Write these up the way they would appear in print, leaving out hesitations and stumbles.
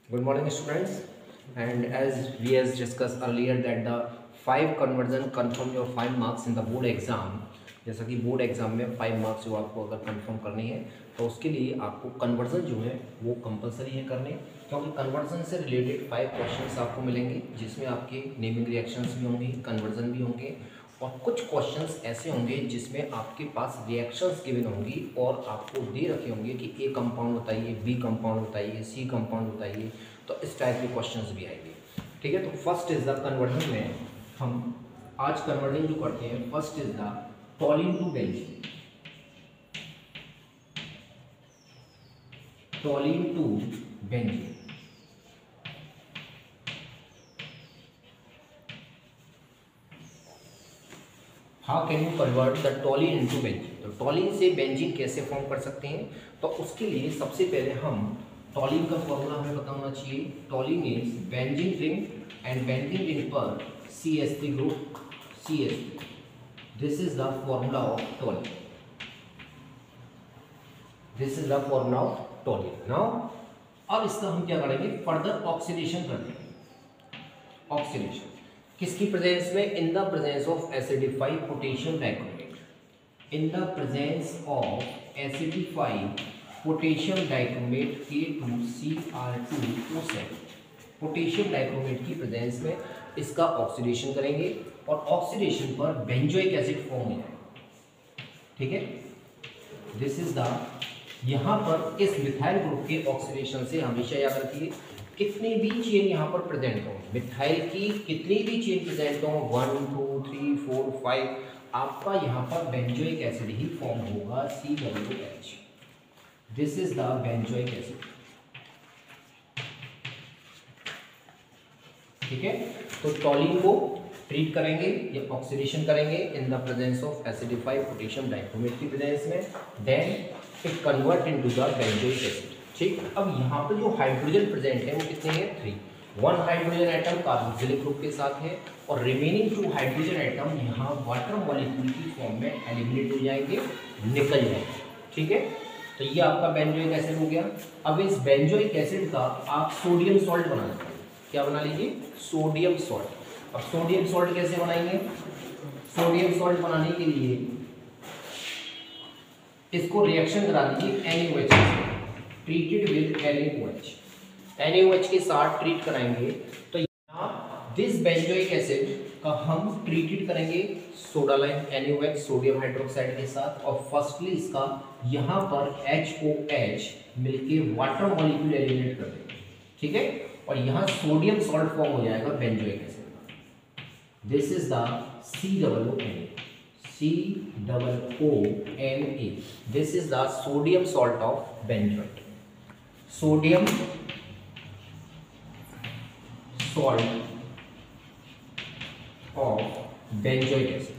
Good morning, students. And as we has discussed earlier that the 5 conversion confirm your 5 marks in the board exam. जैसा कि board exam में 5 marks जो आपको अगर confirm करनी है तो उसके लिए आपको कन्वर्जन जो है वो कंपलसरी है करने, क्योंकि कन्वर्जन से रिलेटेड 5 क्वेश्चंस आपको मिलेंगे जिसमें आपके नेमिंग रिएक्शंस भी होंगे, कन्वर्जन भी होंगे और कुछ क्वेश्चंस ऐसे होंगे जिसमें आपके पास रिएक्शंस गिवन होंगी और आपको दे रखे होंगे कि ए कंपाउंड बताइए, बी कंपाउंड बताइए, सी कंपाउंड बताइए। तो इस टाइप के क्वेश्चंस भी आएंगे। ठीक है, तो फर्स्ट इज द कन्वर्जन में हम आज कन्वर्जन जो करते हैं, first is the toluene to benzene. Toluene to benzene, how can you convert the toluene into benzene. तो टॉलिन से बेंजीन कैसे फॉर्म कर सकते हैं, तो उसके लिए सबसे पहले हम टॉलिन का फॉर्मूला हमें पता होना चाहिए। टॉलिन is benzene ring and benzene ring पर CH3 group, CH3। This is the formula of टॉलिन, this is the formula of टॉलिन। Now अब इसका हम क्या करेंगे, फर्दर ऑक्सीडेशन कर देंगे। ऑक्सीडेशन किसकी प्रेजेंस में, इन the presence of acidified potassium dichromate, in the presence of acidified potassium dichromate K2Cr2O7, potassium dichromate की प्रेजेंस में इसका ऑक्सीडेशन करेंगे और ऑक्सीडेशन पर बेंजोइक एसिड फॉर्म हो जाएगा। ठीक है, दिस इज द, यहाँ पर इस मिथाइल ग्रुप के ऑक्सीडेशन से हमेशा याद रखिए कितनी भी चेन यहाँ पर प्रेजेंट हो, मिथाइल की कितनी भी चेन प्रेजेंट हो, 1 2 3 4 5, आपका यहाँ पर बेंजोइक एसिड ही फॉर्म होगा, COOH। This is the benzoic acid. ठीक है, तो टॉलिन को ट्रीट करेंगे या ऑक्सीडेशन करेंगे in the presence of acidified potassium dichromate की प्रेजेंस में, then it convert into the benzoic acid. ठीक, अब यहाँ पर जो हाइड्रोजन प्रेजेंट है वो कितने हैं, 3। 1 हाइड्रोजन एटम कार्बोक्सिलिक ग्रुप के साथ है और रिमेनिंग 2 हाइड्रोजन एटम यहाँ वाटर मॉलिक्यूल की फॉर्म में एलिमिनेट हो जाएंगे, निकल जाएंगे। ठीक है, तो ये आपका बेंजोइक एसिड हो गया। अब इस बेंजोइक एसिड का आप सोडियम सॉल्ट बना लीजिए। क्या बना लीजिए, सोडियम सॉल्ट। अब सोडियम सॉल्ट कैसे बनाएंगे, सोडियम सॉल्ट बनाने के लिए इसको रिएक्शन करा दीजिए NaOH से, ट्रीटेड विद NaOH। NaOH के साथ ट्रीट कराएंगे तो यहाँ दिस बेंजोइक एसिड का हम ट्रीटेड करेंगे soda lime NaOH sodium hydroxide के साथ, और फर्स्टली इसका यहाँ पर HOH मिलके वाटर मॉलिक्यूल एलिमिनेट कर देंगे। ठीक है, और यहाँ सोडियम सॉल्ट फॉर्म हो जाएगा बेंजोइक एसिड का। This is the COONA, COONA। This is the sodium salt of benzoate, sodium salt of benzoic acid.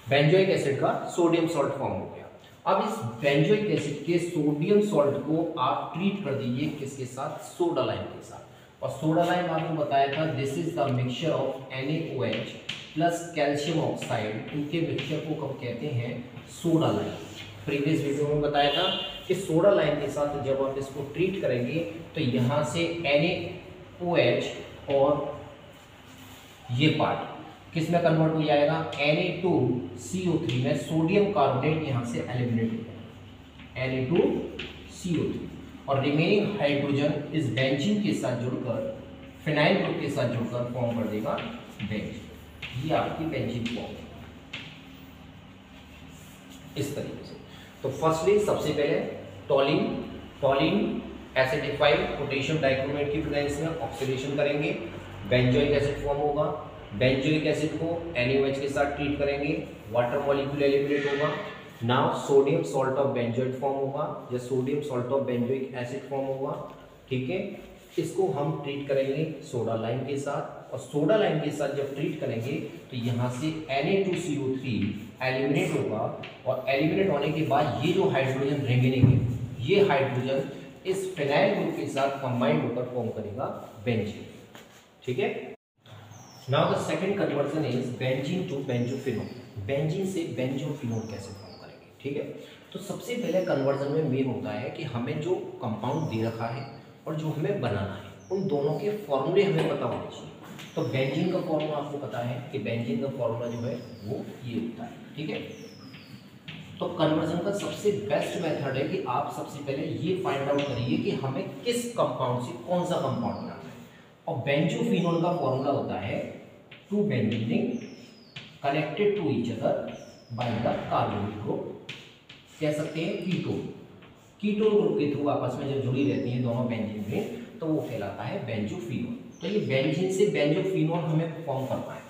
Benzoic acid का सोडियम सॉल्ट फॉर्म हो गया। अब इस बेंजोइक एसिड के सोडियम सॉल्ट को आप ट्रीट कर दीजिए किसके साथ, सोडा लाइम के साथ। और सोडा लाइम आपको बताया था this is the mixture of NaOH plus calcium oxide, इनके मिक्सचर को कब कहते हैं, सोडा लाइम। प्रीवियस वीडियो में बताया था कि सोडा लाइम के साथ जब आप इसको ट्रीट करेंगे तो यहाँ से NaOH और ये पार्ट किस में कन्वर्ट हो जाएगा, Na2CO3 में सोडियम कार्बोनेट यहाँ से एलिमिनेट हो जाएगा, Na2CO3, और रिमेनिंग हाइड्रोजन इस बेंजीन के साथ जुड़कर फिनाइल ग्रुप के साथ जुड़कर फॉर्म कर देगा बेंजीन। ये आपकी बेंजीन फॉर्म इस तरीके से। तो फर्स्टली सबसे पहले टॉलिन एसिडिफाइड पोटेशियम डाइक्रोमेट की प्रेजेंस में ऑक्सीडेशन करेंगे, बेंजोइक एसिड फॉर्म होगा। बेंजोइक एसिड को NaOH के साथ ट्रीट करेंगे, वाटर मॉलिक्यूल एलिमिनेट होगा। Now sodium salt of benzoate form होगा या sodium salt of benzoic acid form होगा। ठीक है, इसको हम ट्रीट करेंगे सोडा लाइम के साथ, और सोडा लाइम के साथ जब ट्रीट करेंगे तो यहाँ से Na2CO3 एलिमिनेट होगा, और एलिमिनेट होने के बाद ये जो हाइड्रोजन रिमेनिंग है, ये हाइड्रोजन इस फिनाइल ग्रुप के साथ कंबाइंड होकर फॉर्म करेगा बेंजीन। ठीक है, now the second conversion is benzene to benzophenol. Benzene से बेंजोफिनोल कैसे फॉर्म करेंगे। ठीक है, तो सबसे पहले कन्वर्जन में मेन होता है कि हमें जो कंपाउंड दे रखा है और जो हमें बनाना है उन दोनों के फॉर्मूले हमें पता होने चाहिए। तो बेंजीन का फॉर्मूला आपको पता है कि बेंजीन का फॉर्मूला जो है वो ये होता है, ठीक है। तो कन्वर्जन का सबसे बेस्ट मेथड है कि आप सबसे पहले ये फाइंड आउट करिए कि हमें किस कंपाउंड से कौन सा कंपाउंड बनाना है। और बेंजोफिनोल का फॉर्मूला होता है two benzene ring connected to each other by the carbonyl group, कह सकते हैं कीटोन। कीटोन ग्रुप के थ्रू आपस में जब जुड़ी रहती हैं दोनों बेंजीन रिंग तो वो कहलाता है बेंजोफिनोल। तो ये बेंजीन से बेंजोफिनोल हमें फॉर्म करना है,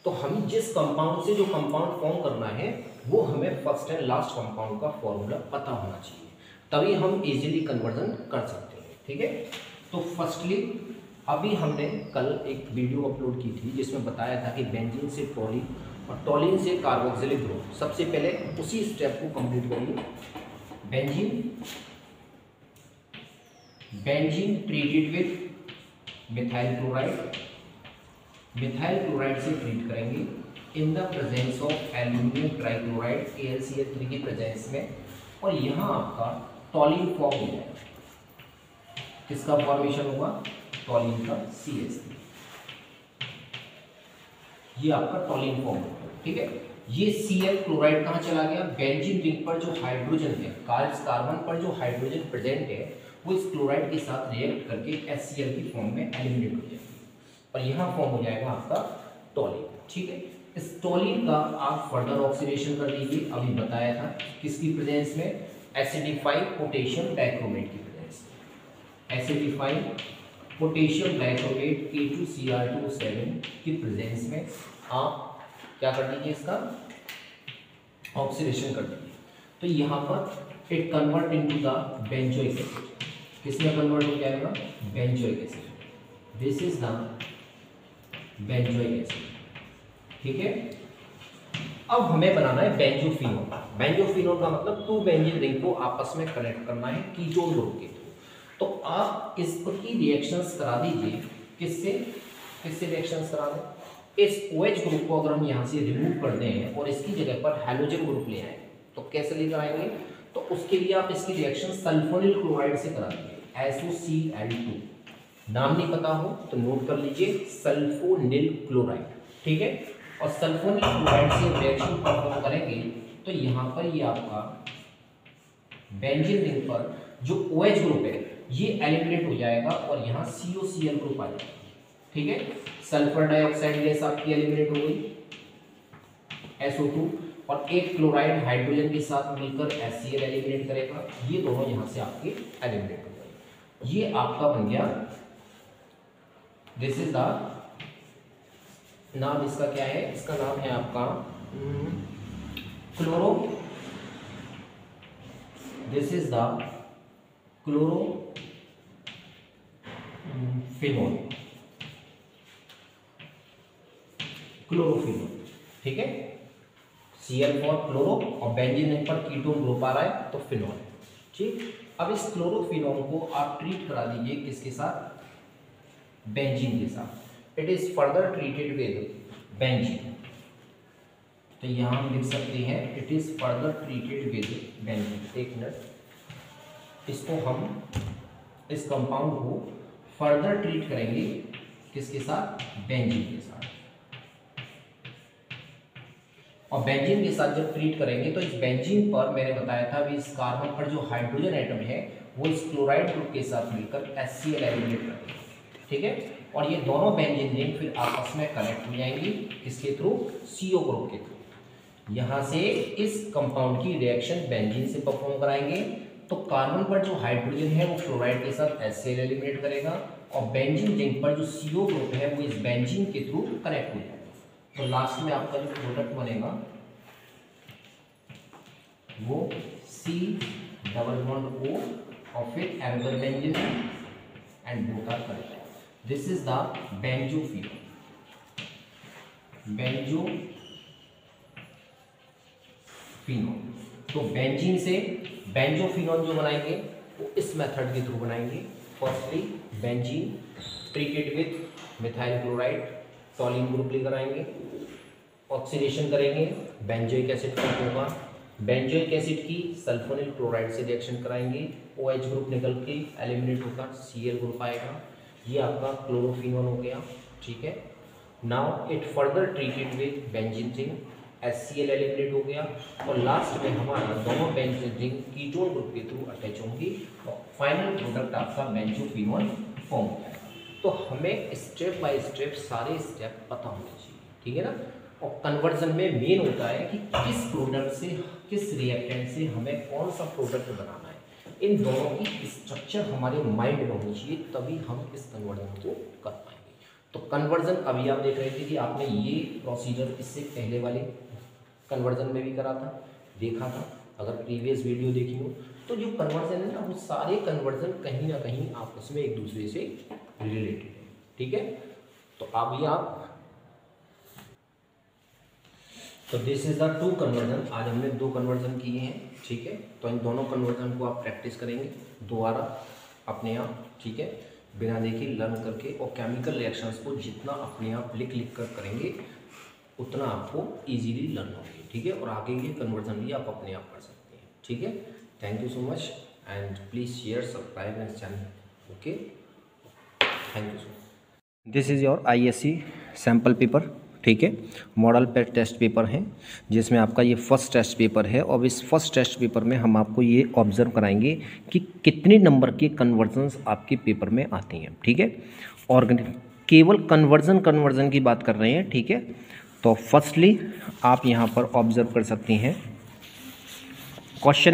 तो हम जिस कंपाउंड से जो कंपाउंड फॉर्म करना है वो हमें फर्स्ट एंड लास्ट कंपाउंड का फॉर्मूला पता होना चाहिए, तभी हम इजीली कन्वर्जन कर सकते हैं, ठीक है। तो फर्स्टली अभी हमने कल एक वीडियो अपलोड की थी जिसमें बताया था कि बेंजीन से टॉलिन और टॉलिन से कार्बोक्सिलिक ग्रुप। सबसे पहले उसी स्टेप को कंप्लीट करिए। Benzene treated with methyl chloride, methyl chloride से ट्रीट करेंगे in the presence of aluminium trichloride AlCl3 की प्रेजेंस में, और यहाँ आपका टॉलिन फॉर्म हो जाएगा। किसका फॉर्मेशन होगा? टॉलिन का CH3, ये आपका टॉलिन फॉर्म होगा, ठीक है। ये Cl क्लोराइड कहाँ चला गया? बेंजीन रिंग पर जो हाइड्रोजन है, कार्बन पर जो हाइड्रोजन प्रेजेंट है वो इस क्लोराइड के साथ रिएक्ट करके HCl की फॉर्म में एलिमिनेट हो जाएगी और यहाँ फॉर्म हो जाएगा आपका टॉलिन, ठीक है। इस टॉलिन का आप फर्दर ऑक्सीडेशन कर दीजिए, अभी बताया था किसकी प्रेजेंस में? एसिडिफाइड पोटेशियम डाइक्रोमेट की प्रेजेंस में। एसिडिफाइड पोटेशियम डाइक्रोमेट K2Cr2O7 की प्रेजेंस में आप क्या कर दीजिए? इसका ऑक्सीडेशन कर दीजिए। तो यहाँ पर it convert into the benzoic acid. किसमें कन्वर्ट हो जाएगा? Benzoic acid. This is the benzoic acid, ठीक है। अब हमें बनाना है बेंजोफिनोल। बेंजोफिनोल का मतलब टू बेंजीन रिंग को आपस में कनेक्ट करना है कीटोन ग्रुप के थ्रू। तो आप इसकी रिएक्शंस करा दीजिए। किससे रिएक्शंस करा दें? इस OH ग्रुप को अगर हम यहाँ से रिमूव कर दें और इसकी जगह पर हैलोजन ग्रुप ले आए तो कैसे लेकर आएंगे? तो उसके लिए आप इसकी रिएक्शन सल्फोनिल क्लोराइड से करा दीजिए, SOCl2। नाम नहीं पता हो तो नोट कर लीजिए, सल्फोनिल क्लोराइड, ठीक है। और सल्फोनिल क्लोराइड से रिएक्शन परफॉर्म करेंगे तो यहाँ पर ये आपका बेंजीन रिंग पर जो OH ग्रुप है ये एलिमिनेट हो जाएगा और यहाँ COCl ग्रुप आ जाएगा, ठीक है। सल्फर डाइऑक्साइड गैस आपकी एलिमिनेट हो गई, SO2, और एक क्लोराइड हाइड्रोजन के साथ मिलकर HCl एलिमिनेट करेगा। ये दोनों यहाँ से आपके एलिमिनेट हो गए। ये आपका बन गया, दिस इज द नाम, इसका क्या है? इसका नाम है आपका क्लोरो, दिस इज द क्लोरोफिनोल, क्लोरोफिनोल, ठीक है। Cl फॉर क्लोरो और बेंजीन रिंग पर कीटोन ग्रुप आ रहा है तो फिनोल है, ठीक। अब इस क्लोरोफिनोल को आप ट्रीट करा दीजिए किसके साथ? बेंजीन के साथ। It is further treated with benzene. तो यहाँ हम लिख सकते हैं it is further treated with benzene. एक मिनट, इसको हम इस कंपाउंड को फर्दर ट्रीट करेंगे किसके साथ? बेंजीन के साथ। और बेंजीन के साथ जब ट्रीट करेंगे तो इस बेंजीन पर मैंने बताया था अभी इस कार्बन पर जो हाइड्रोजन एटम है वो इस क्लोराइड ग्रुप के साथ मिलकर HCl एलिमिनेट करेंगे, ठीक है। और ये दोनों बेंजीन रिंग फिर आपस में कनेक्ट हो जाएंगी किसके थ्रू? CO ग्रुप के थ्रू। यहाँ से इस कंपाउंड की रिएक्शन बेंजीन से परफॉर्म कराएंगे तो कार्बन पर जो हाइड्रोजन है वो क्लोराइड के साथ HCl एलिमिनेट करेगा और बेंजीन रिंग पर जो CO ग्रुप है वो इस बेंजीन के थ्रू कनेक्ट हो जाएगा। तो लास्ट में आपका जो प्रोडक्ट बनेगा वो C डबल बॉन्ड O और फिर another benzene and both are connected. This is the benzophenol. तो बेंजीन से बेंजोफिनोल जो बनाएंगे वो इस मेथड के थ्रू बनाएंगे। Firstly benzene treated with methyl chloride, टॉलिन group लेकर आएंगे, ऑक्सीडेशन करेंगे, बेंजोइक एसिड फॉर्म होगा, बेंजोइक एसिड की सल्फोनिल क्लोराइड से रिएक्शन कराएंगे, OH ग्रुप निकल के एलिमिनेट होकर Cl ग्रुप आएगा, ये आपका क्लोरोफिनोल हो गया, ठीक है। Now it further treated with benzene ring, HCl eliminate हो गया और लास्ट में हमारा दोनों बेंजीन रिंग कीटोन ग्रुप के थ्रू अटैच होंगी और फाइनल प्रोडक्ट आपका बेंजोफिनोल फॉर्म हो जाएगा। तो हमें स्टेप बाय स्टेप सारे स्टेप पता होने चाहिए, ठीक है ना। और कन्वर्जन में मेन होता है कि किस प्रोडक्ट से, किस रिएक्टेंट से हमें कौन सा प्रोडक्ट बनाना है, इन दोनों की स्ट्रक्चर हमारे माइंड में होनी चाहिए, तभी हम इस कन्वर्जन को कर पाएंगे। तो कन्वर्जन अभी आप देख रहे थे कि आपने ये प्रोसीजर इससे पहले वाले कन्वर्जन में भी करा था, देखा था, अगर प्रीवियस वीडियो देखी हो तो जो कन्वर्जन है ना, वो सारे कन्वर्जन कहीं ना कहीं आपस में एक दूसरे से रिलेटेड है, ठीक है। तो अभी आप, तो दिस इज द 2 कन्वर्जन, आज हमने 2 कन्वर्जन किए हैं, ठीक है। तो इन दोनों कन्वर्जन को आप प्रैक्टिस करेंगे दोबारा अपने आप, ठीक है, बिना देखे लर्न करके, और केमिकल रिएक्शंस को जितना अपने आप लिख कर करेंगे उतना आपको इजीली लर्न होगी, ठीक है। और आगे के कन्वर्जन भी आप अपने आप कर सकते हैं, ठीक है। Thank you so much and please share, subscribe and channel, okay, thank you so much. This is your ISC sample paper, ठीक है, मॉडल पे टेस्ट पेपर है, जिसमें आपका ये फर्स्ट टेस्ट पेपर है। और इस फर्स्ट टेस्ट पेपर में हम आपको ये ऑब्जर्व कराएंगे कि कितने नंबर के कन्वर्जन्स आपके पेपर में आते हैं, ठीक है। और केवल कन्वर्जन की बात कर रहे हैं, ठीक है। तो फर्स्टली आप यहाँ पर ऑब्जर्व कर सकते हैं क्वेश्चन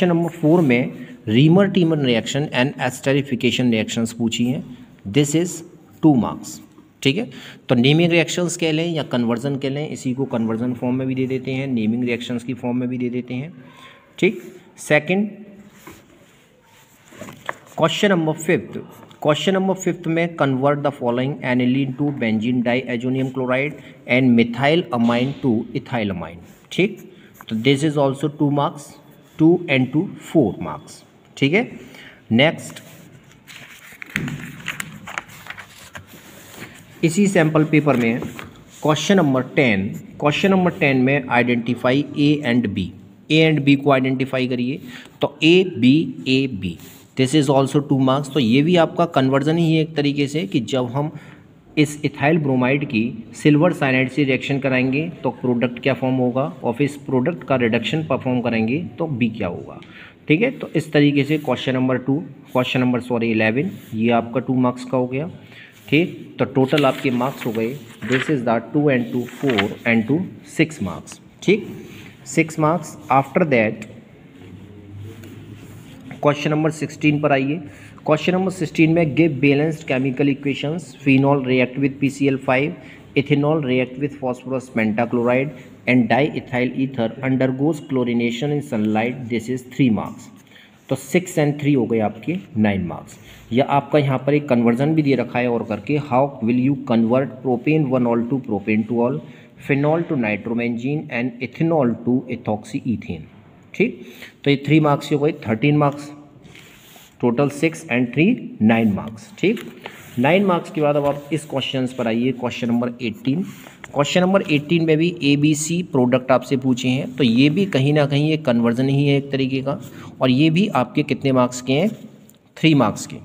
नंबर 4 में reamer teamer reaction and esterification reactions पूछी हैं। दिस इज़ 2 मार्क्स, ठीक है। तो नेमिंग रिएक्शंस कह लें या कन्वर्जन कह लें, इसी को कन्वर्जन फॉर्म में भी दे देते हैं, नेमिंग रिएक्शंस की फॉर्म में भी दे देते हैं, ठीक। सेकंड क्वेश्चन नंबर 5 में convert the following aniline to benzene diazonium chloride and methyl amine to ethyl amine, ठीक। तो this is also 2 marks, 2 and 2 4 marks, ठीक है। नेक्स्ट इसी सैम्पल पेपर में क्वेश्चन नंबर 10 में आइडेंटिफाई A एंड B को identify करिए। तो A, B, this is also 2 marks. तो ये भी आपका कन्वर्जन ही है एक तरीके से, कि जब हम इस इथाइल ब्रोमाइड की सिल्वर साइनाइड से रिएक्शन कराएंगे तो प्रोडक्ट क्या फॉर्म होगा, और फिर इस प्रोडक्ट का रिडक्शन परफॉर्म करेंगे तो B क्या होगा, ठीक है। तो इस तरीके से क्वेश्चन नंबर 11 ये आपका 2 मार्क्स का हो गया, ठीक। तो टोटल आपके मार्क्स हो गए, this is the 2 and 2 4 and 2 6 marks, ठीक, 6 marks. After that question number 16 पर आइए। क्वेश्चन नंबर 16 में give balanced chemical equations, phenol react with PCl5, ethanol react with phosphorus pentachloride and di ethyl ether undergoes chlorination in sunlight, this is 3 marks. तो 6 and 3 हो गए आपके 9 marks. या आपका यहाँ पर एक कन्वर्जन भी दे रखा है और करके, how will you convert propane 1-ol to propane 2-ol, phenol to nitrobenzene and ethanol to ethoxy ethane, ठीक। तो ये 3 मार्क्स हो गए, 13 मार्क्स, टोटल 6 and 3 9 मार्क्स, ठीक। 9 मार्क्स के बाद अब आप इस क्वेश्चन पर आइए, क्वेश्चन नंबर 18। क्वेश्चन नंबर 18 में भी ABC प्रोडक्ट आपसे पूछे हैं, तो ये भी कहीं ना कहीं एक कन्वर्जन ही है एक तरीके का, और ये भी आपके कितने मार्क्स के हैं, 3 मार्क्स के,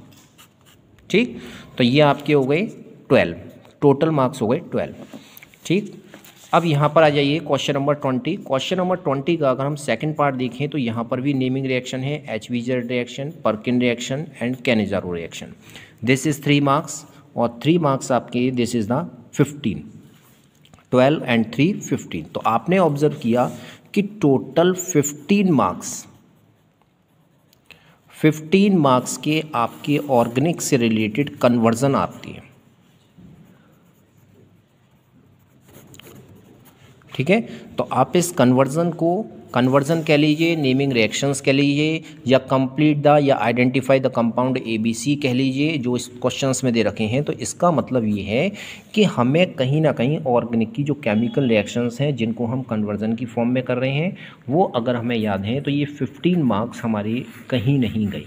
ठीक। तो ये आपके हो गए 12, टोटल मार्क्स हो गए 12, ठीक। अब यहाँ पर आ जाइए क्वेश्चन नंबर 20। क्वेश्चन नंबर 20 का अगर हम सेकंड पार्ट देखें तो यहाँ पर भी नेमिंग रिएक्शन है, HVZ reaction, Perkin reaction and Cannizzaro reaction. This is 3 marks, और 3 मार्क्स आपके, दिस इज़ द 15, 12 and 3 15। तो आपने ऑब्जर्व किया कि टोटल 15 मार्क्स के आपके ऑर्गेनिक से रिलेटेड कन्वर्जन आती है, ठीक है। तो आप इस कन्वर्जन कह लीजिए, नेमिंग रिएक्शंस कह लीजिए, या कंप्लीट द या आइडेंटिफाई द कंपाउंड ABC कह लीजिए, जो इस क्वेश्चंस में दे रखे हैं। तो इसका मतलब ये है कि हमें कहीं ना कहीं ऑर्गेनिक की जो केमिकल रिएक्शंस हैं जिनको हम कन्वर्जन की फॉर्म में कर रहे हैं, वो अगर हमें याद हैं तो ये 15 मार्क्स हमारी कहीं नहीं गई,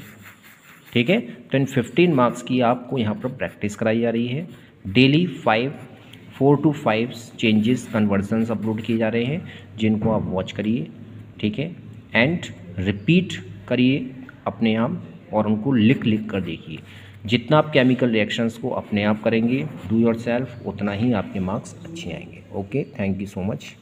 ठीक है। तो इन 15 मार्क्स की आपको यहाँ पर प्रैक्टिस कराई जा रही है daily 5 4 to 5 changes convergence upload किए जा रहे हैं, जिनको आप वॉच करिए, ठीक है, एंड रिपीट करिए अपने आप और उनको लिख कर देखिए। जितना आप केमिकल रिएक्शंस को अपने आप करेंगे, डू योर सेल्फ, उतना ही आपके मार्क्स अच्छे आएंगे। Okay, thank you so much.